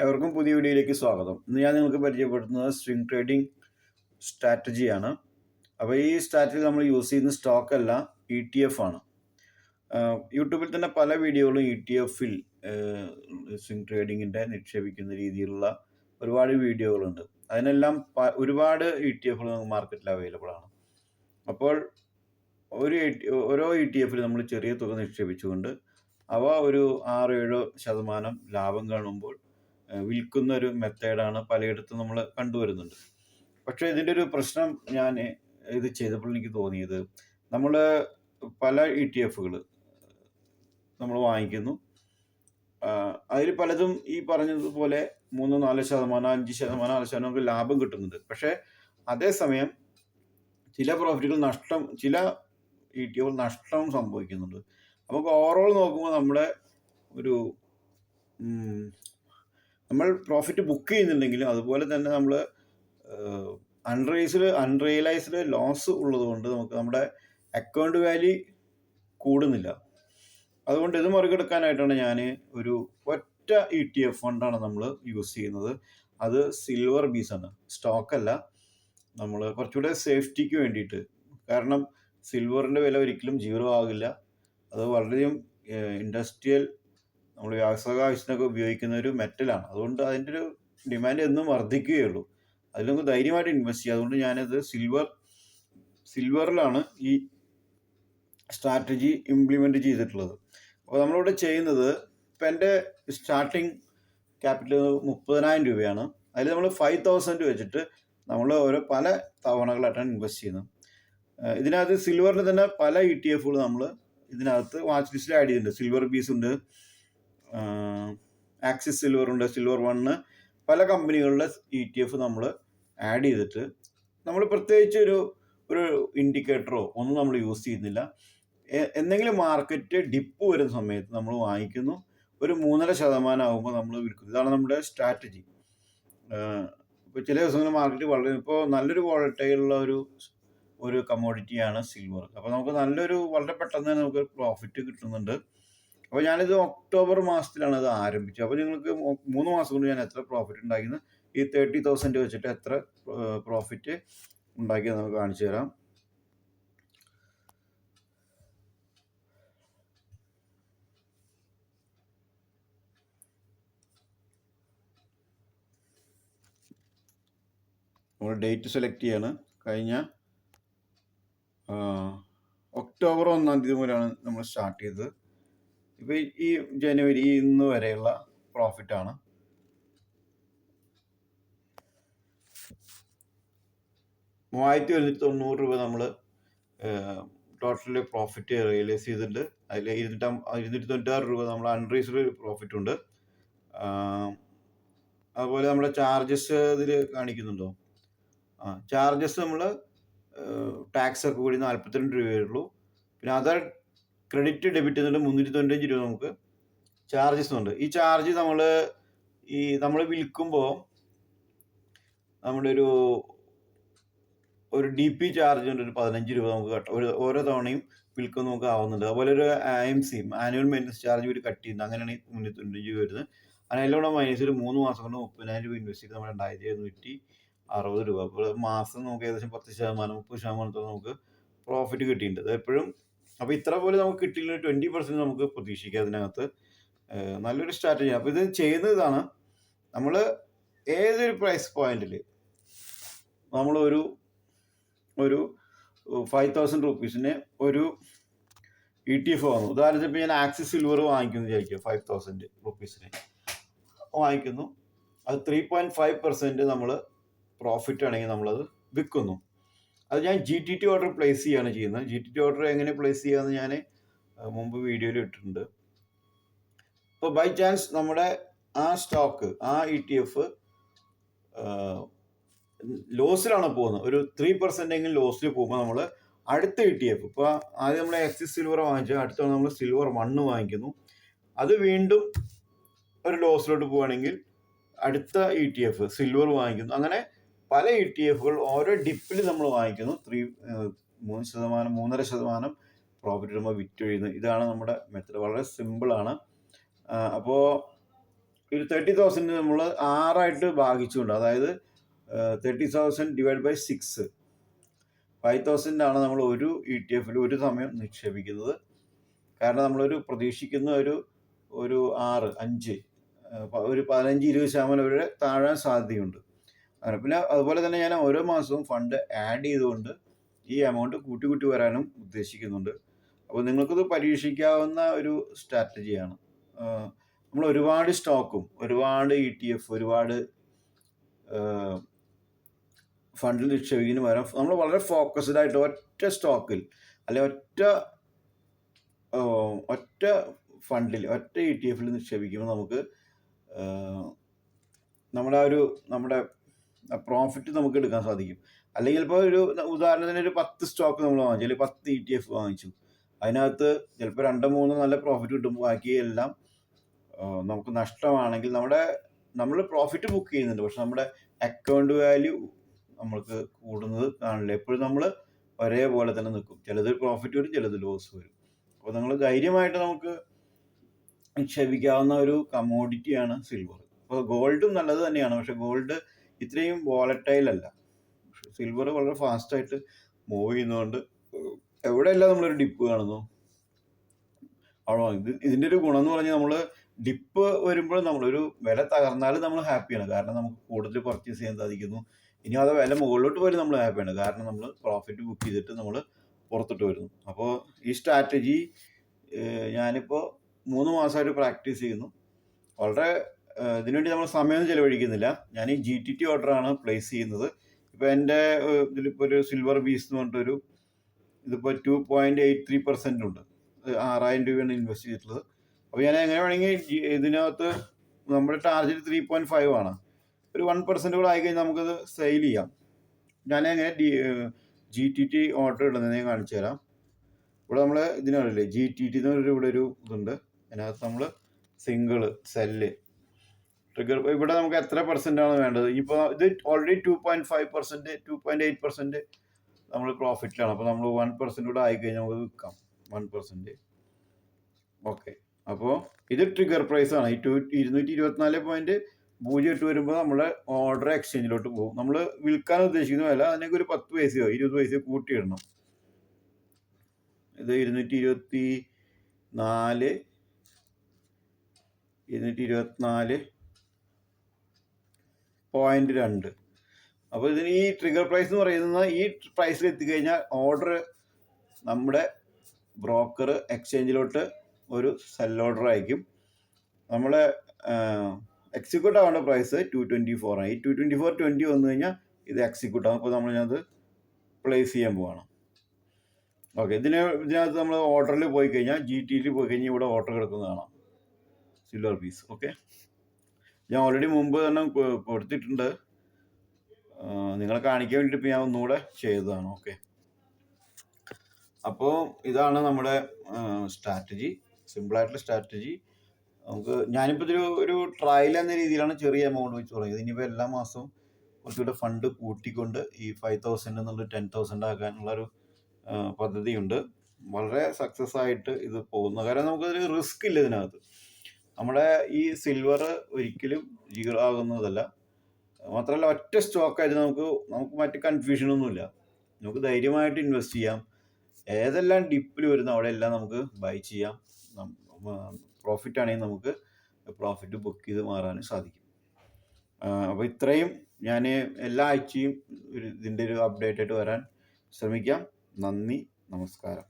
എവർക്കും പുതിയ വീഡിയോയിലേക്ക് സ്വാഗതം. ഇന്ന് ഞാൻ നിങ്ങൾക്ക് പരിചയപ്പെടുത്തുന്നത് സ്വിംഗ് ട്രേഡിംഗ് സ്ട്രാറ്റജിയാണ്. അപ്പോൾ ഈ സ്ട്രാറ്റജി നമ്മൾ യൂസ് ചെയ്യുന്ന സ്റ്റോക്ക് അല്ല, ETF ആണ്. യൂട്യൂബിൽ തന്നെ പല വീഡിയോകളും ETF-ൽ സ്വിംഗ് ട്രേഡിങ്ങിൻ്റെ നിക്ഷേപിക്കുന്ന രീതിയിലുള്ള ഒരുപാട് വീഡിയോകളുണ്ട്. അതിനെല്ലാം ഒരുപാട് ETF-കൾ നമുക്ക് മാർക്കറ്റിൽ അവൈലബിൾ ആണ്. അപ്പോൾ ഓരോ ETF-ൽ നമ്മൾ ചെറിയ തുക നിക്ഷേപിച്ചുകൊണ്ട് അവ ഒരു 6-7% ലാഭം കാണുമ്പോൾ വിൽക്കുന്ന ഒരു മെത്തേഡാണ് പലയിടത്തും നമ്മൾ കണ്ടുവരുന്നുണ്ട്. പക്ഷേ ഇതിൻ്റെ ഒരു പ്രശ്നം ഞാൻ ഇത് ചെയ്തപ്പോൾ എനിക്ക് തോന്നിയത്, നമ്മൾ പല ETF-കൾ നമ്മൾ വാങ്ങിക്കുന്നു. അതിൽ പലതും ഈ പറഞ്ഞതുപോലെ 3-4%, 5%, 6% ഒക്കെ ലാഭം കിട്ടുന്നുണ്ട്. പക്ഷേ അതേസമയം ചില പ്രോഫിറ്റുകൾ ചില ETF-കൾ നഷ്ടം സംഭവിക്കുന്നുണ്ട്. നമുക്ക് ഓവറോൾ നോക്കുമ്പോൾ നമ്മൾ പ്രോഫിറ്റ് ബുക്ക് ചെയ്യുന്നുണ്ടെങ്കിലും അതുപോലെ തന്നെ നമ്മൾ അൺറിയലൈസ്ഡ് ലോസ് ഉള്ളതുകൊണ്ട് നമുക്ക് നമ്മുടെ അക്കൗണ്ട് വാല്യൂ കൂടുന്നില്ല. അതുകൊണ്ട് ഇത് മറികടക്കാനായിട്ടാണ് ഞാൻ ഒരു ഒറ്റ ETF ഫണ്ടാണ് നമ്മൾ യൂസ് ചെയ്യുന്നത്. അത് സിൽവർ ബീസ് ആണ്, സ്റ്റോക്കല്ല. നമ്മൾ കുറച്ചുകൂടെ സേഫ്റ്റിക്ക് വേണ്ടിയിട്ട്, കാരണം സിൽവറിൻ്റെ വില ഒരിക്കലും 0 ആകില്ല. അത് വളരെയധികം ഇൻഡസ്ട്രിയൽ, നമ്മൾ വ്യാവസായിക ആവശ്യത്തിനൊക്കെ ഉപയോഗിക്കുന്ന ഒരു മെറ്റലാണ്. അതുകൊണ്ട് അതിൻ്റെ ഒരു ഡിമാൻഡ് എന്നും വർദ്ധിക്കുകയുള്ളൂ. അതിൽ നമുക്ക് ധൈര്യമായിട്ട് ഇൻവെസ്റ്റ് ചെയ്യുക. അതുകൊണ്ട് ഞാനത് സിൽവറിലാണ് ഈ സ്ട്രാറ്റജി ഇംപ്ലിമെൻ്റ് ചെയ്തിട്ടുള്ളത്. അപ്പോൾ നമ്മളിവിടെ ചെയ്യുന്നത്, ഇപ്പം എൻ്റെ സ്റ്റാർട്ടിങ് ക്യാപിറ്റൽ 30,000 രൂപയാണ്. അതിൽ നമ്മൾ 5,000 വെച്ചിട്ട് നമ്മൾ പല തവണകളായിട്ടാണ് ഇൻവെസ്റ്റ് ചെയ്യുന്നത്. ഇതിനകത്ത് സിൽവറിന് തന്നെ പല ETF-കൾ നമ്മൾ ഇതിനകത്ത് വാച്ച് ലിസ്റ്റിൽ ആഡ് ചെയ്തിട്ടുണ്ട്. സിൽവർ ബീസ് ഉണ്ട്, ആക്സിസ് സിൽവർ ഉണ്ട്, സിൽവർ 1, പല കമ്പനികളുടെ ETF നമ്മൾ ആഡ് ചെയ്തിട്ട് നമ്മൾ പ്രത്യേകിച്ച് ഒരു ഇൻഡിക്കേറ്ററോ ഒന്നും നമ്മൾ യൂസ് ചെയ്യുന്നില്ല. എന്തെങ്കിലും മാർക്കറ്റ് ഡിപ്പ് വരുന്ന സമയത്ത് നമ്മൾ വാങ്ങിക്കുന്നു, ഒരു 3.5% ആകുമ്പോൾ നമ്മൾ വിൽക്കുന്നു. ഇതാണ് നമ്മുടെ സ്ട്രാറ്റജി. ഇപ്പോൾ ചില ദിവസങ്ങളിൽ മാർക്കറ്റ് ഇപ്പോൾ നല്ലൊരു വോളറ്റൈലുള്ള ഒരു കമ്മോഡിറ്റിയാണ് സിൽവർ. അപ്പോൾ നമുക്ക് വളരെ പെട്ടെന്ന് തന്നെ നമുക്ക് പ്രോഫിറ്റ് കിട്ടുന്നുണ്ട്. അപ്പോൾ ഞാനിത് ഒക്ടോബർ മാസത്തിലാണ് ഇത് ആരംഭിച്ചത്. അപ്പോൾ നിങ്ങൾക്ക് 3 മാസം കൊണ്ട് ഞാൻ എത്ര പ്രോഫിറ്റ് ഉണ്ടാക്കിയെന്ന്, ഈ 30,000 വെച്ചിട്ട് എത്ര പ്രോഫിറ്റ് ഉണ്ടാക്കിയത് നമുക്ക് കാണിച്ചു തരാം. നമ്മൾ ഡേറ്റ് സെലക്ട് ചെയ്യാണ്. കഴിഞ്ഞ ഒക്ടോബർ 1 മുതലാണ് നമ്മൾ സ്റ്റാർട്ട് ചെയ്തത്. ഇപ്പോൾ ഈ ജനുവരി ഇന്ന് വരെയുള്ള പ്രോഫിറ്റാണ്. $3,190 നമ്മൾ ടോട്ടൽ പ്രോഫിറ്റ് റിയലൈസ് ചെയ്തിട്ടുണ്ട്. അതിൽ 296 രൂപ നമ്മൾ അൺറിയലൈസ്ഡ് പ്രോഫിറ്റ് ഉണ്ട്. അതുപോലെ നമ്മുടെ ചാർജസ് ഇതിൽ കാണിക്കുന്നുണ്ടോ? ചാർജസ് നമ്മൾ ടാക്സ് ഒക്കെ കൂടി 42 രൂപയുള്ളൂ. പിന്നെ അതർ ക്രെഡിറ്റ് ഡെബിറ്റ് എന്നിട്ട് 395 രൂപ നമുക്ക് ചാർജസ് ഉണ്ട്. ഈ ചാർജ് നമ്മൾ വിൽക്കുമ്പോൾ നമ്മുടെ ഒരു DP ചാർജ് ഉണ്ട്, ഒരു 15 രൂപ നമുക്ക് ഓരോ തവണയും വിൽക്കും നമുക്ക് ആവുന്നുണ്ട്. അതുപോലെ ഒരു AMC ആനുവൽ മെയിൻ്റനൻസ് ചാർജ് ഒരു കട്ട് ചെയ്യുന്നത്, അങ്ങനെയാണ് 395 രൂപ വരുന്നത്. അതിനെല്ലാം കൂടെ മൈനസ് ഒരു 3 മാസം കൊണ്ട് 30,000 രൂപ ഇൻവെസ്റ്റ് ചെയ്ത് നമ്മൾ 2,760 രൂപ. അപ്പോൾ മാസം നമുക്ക് ഏകദേശം 10%, 30% നമുക്ക് പ്രോഫിറ്റ് കിട്ടിയിട്ടുണ്ട് എപ്പോഴും. അപ്പോൾ ഇത്ര പോലെ നമുക്ക് കിട്ടിയില്ല, 20% നമുക്ക് പ്രതീക്ഷിക്കാം അതിനകത്ത്. നല്ലൊരു സ്ട്രാറ്റജിയാണ്. അപ്പോൾ ഇത് ചെയ്യുന്നത് ഇതാണ്, നമ്മൾ ഏതൊരു പ്രൈസ് പോയിന്റിൽ നമ്മൾ ഒരു 5,000 റുപ്പീസിന് ഒരു ETF വാങ്ങുന്നു. ഉദാഹരണത്തിന് ഇപ്പോൾ ഞാൻ ആക്സിസ് സിൽവർ വാങ്ങിക്കുന്നു വിചാരിക്കുക, 5,000 റുപ്പീസിന് വാങ്ങിക്കുന്നു. അത് 3.5% നമ്മൾ പ്രോഫിറ്റ് ആണെങ്കിൽ നമ്മളത് വിൽക്കുന്നു. അത് ഞാൻ GTT ഓർഡർ പ്ലേസ് ചെയ്യുകയാണ് ചെയ്യുന്നത്. GTT ഓർഡർ എങ്ങനെ പ്ലേസ് ചെയ്യാമെന്ന് ഞാൻ മുമ്പ് വീഡിയോയിൽ ഇട്ടിട്ടുണ്ട്. ഇപ്പോൾ ബൈ ചാൻസ് നമ്മുടെ ആ സ്റ്റോക്ക്, ആ ETF ലോസിലാണ് പോകുന്നത്, ഒരു 3% എങ്കിലും ലോസിൽ പോകുമ്പോൾ നമ്മൾ അടുത്ത ETF, ഇപ്പോൾ ആദ്യം നമ്മൾ ആക്സിസ് സിൽവർ വാങ്ങിച്ചു, അടുത്ത നമ്മൾ സിൽവർ 1 വാങ്ങിക്കുന്നു, അത് വീണ്ടും ഒരു ലോസിലോട്ട് പോവുകയാണെങ്കിൽ അടുത്ത ETF സിൽവർ വാങ്ങിക്കുന്നു. അങ്ങനെ പല ETF-കൾ ഓരോ ഡിപ്പിൽ നമ്മൾ വാങ്ങിക്കുന്നു. 3%, 3.5% പ്രോഫിറ്റ് നമ്മൾ വിറ്റ് കഴിയുന്നത്. ഇതാണ് നമ്മുടെ മെത്തേഡ്. വളരെ സിമ്പിളാണ്. അപ്പോൾ ഒരു 30,000 നമ്മൾ 6 ഭാഗിച്ചുകൊണ്ട്, അതായത് 30,000 ഡിവൈഡ് ബൈ 6, 5,000 ആണ് നമ്മൾ ഒരു ETF ഒരു സമയം നിക്ഷേപിക്കുന്നത്. കാരണം നമ്മളൊരു പ്രതീക്ഷിക്കുന്ന ഒരു 5 ഒരു 15-20% വരെ താഴാൻ സാധ്യതയുണ്ട്. അങ്ങനെ പിന്നെ അതുപോലെ തന്നെ ഞാൻ ഓരോ മാസവും ഫണ്ട് ആഡ് ചെയ്തുകൊണ്ട് ഈ എമൗണ്ട് കൂട്ടി വരാനും ഉദ്ദേശിക്കുന്നുണ്ട്. അപ്പോൾ നിങ്ങൾക്കിത് പരീക്ഷിക്കാവുന്ന ഒരു സ്ട്രാറ്റജിയാണ്. നമ്മൾ ഒരുപാട് സ്റ്റോക്കും ഒരുപാട് ETF ഒരുപാട് ഫണ്ടിൽ നിക്ഷേപിക്കുന്നതിന് പകരം നമ്മൾ വളരെ ഫോക്കസ്ഡ് ആയിട്ട് ഒറ്റ സ്റ്റോക്കിൽ അല്ലെ ഒറ്റ ഫണ്ടിൽ ഒറ്റ ETF നിക്ഷേപിക്കുമ്പോൾ നമുക്ക് നമ്മുടെ പ്രോഫിറ്റ് നമുക്ക് എടുക്കാൻ സാധിക്കും. അല്ലെങ്കിൽ ഇപ്പോൾ ഒരു ഉദാഹരണത്തിന് ഒരു 10 സ്റ്റോക്ക് നമ്മൾ വാങ്ങിച്ചു, അല്ലെങ്കിൽ 10 ETF വാങ്ങിച്ചു, അതിനകത്ത് ചിലപ്പോൾ 2-3 നല്ല പ്രോഫിറ്റ് കിട്ടുമ്പോൾ ബാക്കിയെല്ലാം നമുക്ക് നഷ്ടമാണെങ്കിൽ നമ്മൾ പ്രോഫിറ്റ് ബുക്ക് ചെയ്യുന്നുണ്ട്, പക്ഷെ നമ്മുടെ അക്കൗണ്ട് വാല്യൂ നമ്മൾക്ക് കൂടുന്നത് കാണില്ല. എപ്പോഴും നമ്മൾ ഒരേപോലെ തന്നെ നിൽക്കും. ചിലത് പ്രോഫിറ്റ് വരും, ചിലത് ലോസ് വരും. അപ്പോൾ നിങ്ങൾ ധൈര്യമായിട്ട് നമുക്ക് നിക്ഷേപിക്കാവുന്ന ഒരു കമ്മോഡിറ്റിയാണ് സിൽവർ. അപ്പോൾ ഗോൾഡും നല്ലത് തന്നെയാണ്, പക്ഷെ ഗോൾഡ് ഇത്രയും വോളറ്റൈൽ അല്ല. സിൽവർ വളരെ ഫാസ്റ്റായിട്ട് മൂവ് ചെയ്യുന്നതുകൊണ്ട് എവിടെയെല്ലാം നമ്മളൊരു ഡിപ്പ് കാണുന്നു ആണോ. ഇതിൻ്റെ ഒരു ഗുണം എന്ന് പറഞ്ഞാൽ നമ്മൾ ഡിപ്പ് വരുമ്പോൾ നമ്മളൊരു വില തകർന്നാലും നമ്മൾ ഹാപ്പിയാണ്, കാരണം നമുക്ക് കൂടുതൽ പർച്ചേസ് ചെയ്യാൻ സാധിക്കുന്നു. ഇനി അത് വില മുകളിലോട്ട് വരും നമ്മൾ ഹാപ്പിയാണ്, കാരണം നമ്മൾ പ്രോഫിറ്റ് ബുക്ക് ചെയ്തിട്ട് നമ്മൾ പുറത്തോട്ട് വരുന്നു. അപ്പോൾ ഈ സ്ട്രാറ്റജി ഞാനിപ്പോൾ 3 മാസമായിട്ട് പ്രാക്ടീസ് ചെയ്യുന്നു. വളരെ ഇതിനുവേണ്ടി നമ്മൾ സമയമൊന്നും ചിലവഴിക്കുന്നില്ല. ഞാൻ ഈ GTT ഓർഡറാണ് പ്ലേസ് ചെയ്യുന്നത്. ഇപ്പോൾ എൻ്റെ ഇതിലിപ്പോൾ ഒരു സിൽവർ ബീസ് എന്ന് പറഞ്ഞിട്ടൊരു ഇതിപ്പോൾ 2.83% ഉണ്ട്. 6,000 രൂപയാണ് ഇൻവെസ്റ്റ് ചെയ്തിട്ടുള്ളത്. അപ്പോൾ ഞാൻ എങ്ങനെ വേണമെങ്കിൽ ഇതിനകത്ത് നമ്മുടെ ടാർഗറ്റ് 3.5 ആണ്. ഒരു 1% കൂടെ ആയിക്കഴിഞ്ഞാൽ നമുക്കത് സെയിൽ ചെയ്യാം. ഞാൻ എങ്ങനെ GTT ഓർഡർ ഇടുന്നത് ഞാൻ കാണിച്ചു തരാം. ഇവിടെ നമ്മൾ ഇതിനറിയില്ലേ GTT എന്ന് പറഞ്ഞൊരു ഇവിടെ ഒരു ഇതുണ്ട്. അതിനകത്ത് നമ്മൾ സിംഗിള് സെല്ല് ട്രിഗർ ഇവിടെ നമുക്ക് എത്ര % വേണ്ടത്. ഇപ്പോൾ ഇത് ഓൾറെഡി 2.5% 2.8% നമ്മൾ പ്രോഫിറ്റിലാണ്. അപ്പോൾ നമ്മൾ 1% കൂടെ ആയിക്കഴിഞ്ഞാൽ നമുക്ക് വിൽക്കാം. 1%. ഓക്കെ, അപ്പോൾ ഇത് ട്രിഗർ പ്രൈസ് ആണ്. ഈ 224.08 വരുമ്പോൾ നമ്മുടെ ഓർഡർ എക്സ്ചേഞ്ചിലോട്ട് പോകും. നമ്മൾ വിൽക്കാൻ ഉദ്ദേശിക്കുന്ന വില അതിനൊക്കെ ഒരു 10 പൈസയോ 20 പൈസയോ കൂട്ടിയിടണം. ഇത് 224.2. അപ്പോൾ ഇതിന് ഈ ട്രിഗർ പ്രൈസ് എന്ന് പറയുന്നത് ഈ പ്രൈസിൽ എത്തിക്കഴിഞ്ഞാൽ ഓർഡർ നമ്മുടെ ബ്രോക്കർ എക്സ്ചേഞ്ചിലോട്ട് ഒരു സെൽ ഓർഡർ അയക്കും. നമ്മളെ എക്സിക്യൂട്ട് ആവേണ്ട പ്രൈസ് 224 ആണ്. ഈ 224.20 വന്നു കഴിഞ്ഞാൽ ഇത് എക്സിക്യൂട്ട് ആകും. അപ്പോൾ ഞാനത് പ്ലേസ് ചെയ്യാൻ പോവാണ്. ഓക്കെ, ഇതിനകത്ത് നമ്മൾ ഓർഡറിൽ പോയി കഴിഞ്ഞാൽ GTT പോയി കഴിഞ്ഞാൽ ഇവിടെ ഓർഡർ കിടക്കുന്നതാണ് സിൽവർ പീസ്. ഓക്കെ, ഞാൻ ഓൾറെഡി മുമ്പ് തന്നെ കൊടുത്തിട്ടുണ്ട്, നിങ്ങളെ കാണിക്കാൻ വേണ്ടിയിട്ട് ഞാൻ ഒന്നുകൂടെ ചെയ്തതാണ്. ഓക്കെ, അപ്പോൾ ഇതാണ് നമ്മുടെ സ്ട്രാറ്റജി, സിമ്പിളായിട്ടുള്ള സ്ട്രാറ്റജി. ഞാനിപ്പോൾ ഒരു ട്രയൽ എന്ന രീതിയിലാണ് ചെറിയ എമൗണ്ട് വെച്ച് തുടങ്ങിയത്. ഇനിയിപ്പോൾ എല്ലാ മാസവും കുറച്ചുകൂടെ ഫണ്ട് കൂട്ടിക്കൊണ്ട് ഈ 5,000 എന്നുള്ള 10,000 ആക്കാനുള്ളൊരു പദ്ധതിയുണ്ട്. വളരെ സക്സസ് ആയിട്ട് ഇത് പോകുന്നു. കാരണം നമുക്കൊരു റിസ്ക് ഇല്ല ഇതിനകത്ത്. നമ്മുടെ ഈ സിൽവർ ഒരിക്കലും ജീറോ ആകുന്നതല്ല. മാത്രമല്ല ഒറ്റ സ്റ്റോക്കായിട്ട് നമുക്ക് മറ്റ് കൺഫ്യൂഷനൊന്നുമില്ല. നമുക്ക് ധൈര്യമായിട്ട് ഇൻവെസ്റ്റ് ചെയ്യാം. ഏതെല്ലാം ഡിപ്പിൽ വരുന്ന അവിടെയെല്ലാം നമുക്ക് ബൈ ചെയ്യാം. പ്രോഫിറ്റ് ആണെങ്കിൽ നമുക്ക് പ്രോഫിറ്റ് ബുക്ക് ചെയ്ത് മാറാനും സാധിക്കും. അപ്പോൾ ഇത്രയും ഞാൻ എല്ലാ ആഴ്ചയും ഇതിൻ്റെ ഒരു അപ്ഡേറ്റ് ആയിട്ട് വരാൻ ശ്രമിക്കാം. നന്ദി, നമസ്കാരം.